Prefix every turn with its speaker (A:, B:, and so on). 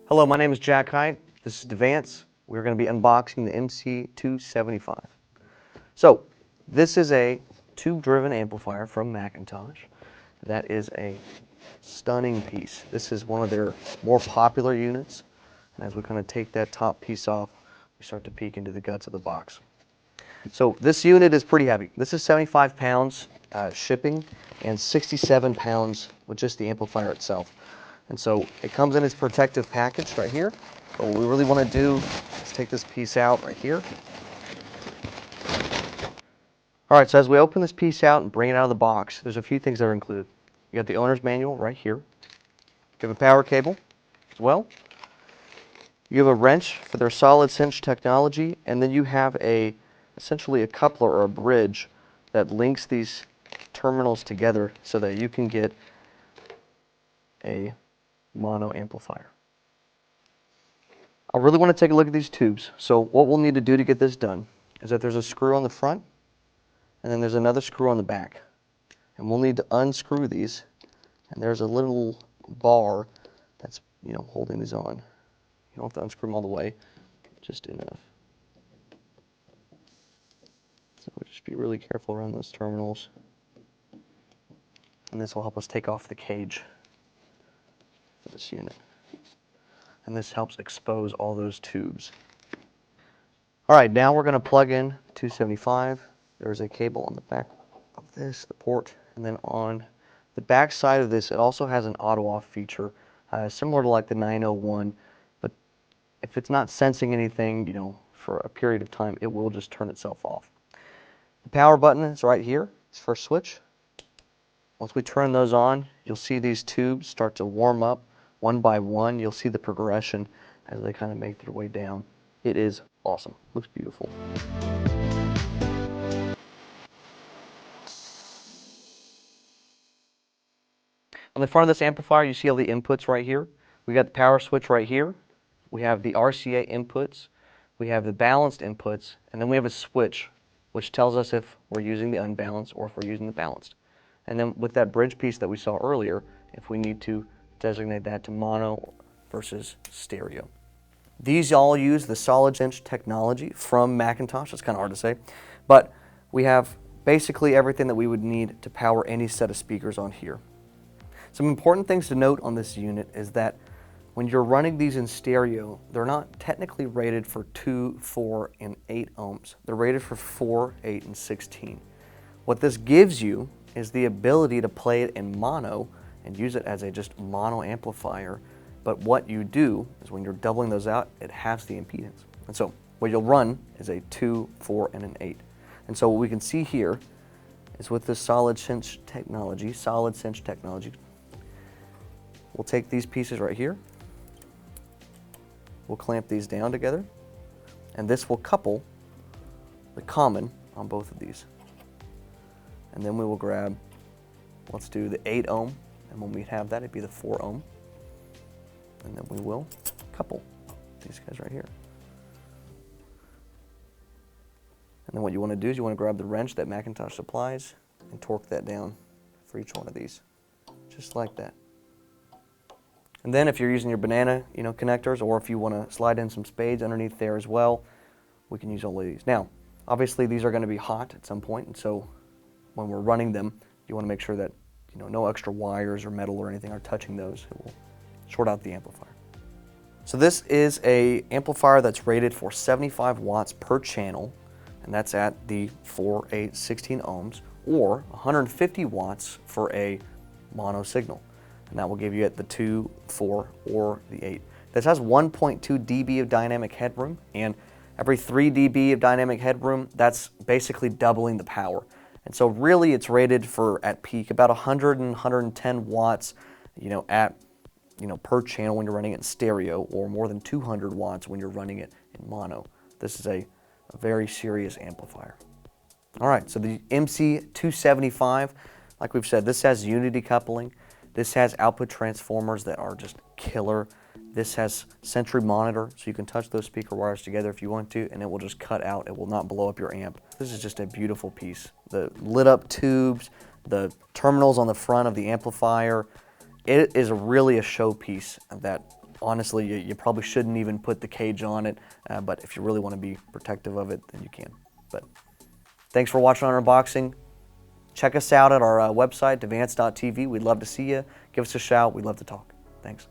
A: Hello, my name is Jack Haight. This is DeVance. We're going to be unboxing the MC275. So, this is a tube-driven amplifier from McIntosh. That is a stunning piece. This is one of their more popular units. And as we kind of take that top piece off, we start to peek into the guts of the box. So this unit is pretty heavy. This is 75 pounds shipping and 67 pounds with just the amplifier itself. And so it comes in its protective package right here. But what we really want to do is take this piece out right here. All right, so as we open this piece out and bring it out of the box, there's a few things that are included. You got the owner's manual right here. You have a power cable as well. You have a wrench for their solid cinch technology, and then you have essentially a coupler or a bridge that links these terminals together so that you can get a mono amplifier. I really want to take a look at these tubes. So what we'll need to do to get this done is that there's a screw on the front, and then there's another screw on the back. And we'll need to unscrew these, and there's a little bar that's, holding these on. You don't have to unscrew them all the way, just enough. So just be really careful around those terminals. And this will help us take off the cage for this unit. And this helps expose all those tubes. All right, now we're going to plug in 275. There's a cable on the back of this, the port, and then on the back side of this, it also has an auto-off feature, similar to like the 901, but if it's not sensing anything, for a period of time, it will just turn itself off. The power button is right here. It's first switch. Once we turn those on, you'll see these tubes start to warm up one by one. You'll see the progression as they kind of make their way down. It is awesome. Looks beautiful. On the front of this amplifier, you see all the inputs right here. We got the power switch right here. We have the RCA inputs. We have the balanced inputs. And then we have a switch, which tells us if we're using the unbalanced or if we're using the balanced. And then with that bridge piece that we saw earlier, if we need to designate that to mono versus stereo. These all use the solid cinch technology from McIntosh. It's kind of hard to say. But we have basically everything that we would need to power any set of speakers on here. Some important things to note on this unit is that when you're running these in stereo, they're not technically rated for 2, 4, and 8 ohms. They're rated for 4, 8, and 16. What this gives you is the ability to play it in mono and use it as a just mono amplifier. But what you do is when you're doubling those out, it halves the impedance. And so what you'll run is a 2, 4, and an 8. And so what we can see here is with this solid cinch technology, we'll take these pieces right here. We'll clamp these down together, and this will couple the common on both of these. And then we will grab, let's do the 8 ohm, and when we have that, it'd be the 4 ohm. And then we will couple these guys right here. And then what you want to do is you want to grab the wrench that McIntosh supplies and torque that down for each one of these, just like that. And then if you're using your banana, connectors, or if you want to slide in some spades underneath there as well, we can use all of these. Now, obviously these are going to be hot at some point, and so when we're running them, you want to make sure that no extra wires or metal or anything are touching those. It will short out the amplifier. So this is a amplifier that's rated for 75 watts per channel, and that's at the 4, 8, 16 ohms, or 150 watts for a mono signal. And that will give you at the 2, 4, or the 8. This has 1.2 dB of dynamic headroom, and every 3 dB of dynamic headroom, that's basically doubling the power. And so really it's rated for, at peak, about 100 and 110 watts, per channel when you're running it in stereo, or more than 200 watts when you're running it in mono. This is a very serious amplifier. All right, so the MC275, like we've said, this has unity coupling. This has output transformers that are just killer. This has Sentry monitor, so you can touch those speaker wires together if you want to, and it will just cut out. It will not blow up your amp. This is just a beautiful piece. The lit up tubes, the terminals on the front of the amplifier, it is really a showpiece that honestly, you probably shouldn't even put the cage on it, but if you really want to be protective of it, then you can. But thanks for watching our unboxing. Check us out at our website, DeVance.tv. We'd love to see you. Give us a shout. We'd love to talk. Thanks.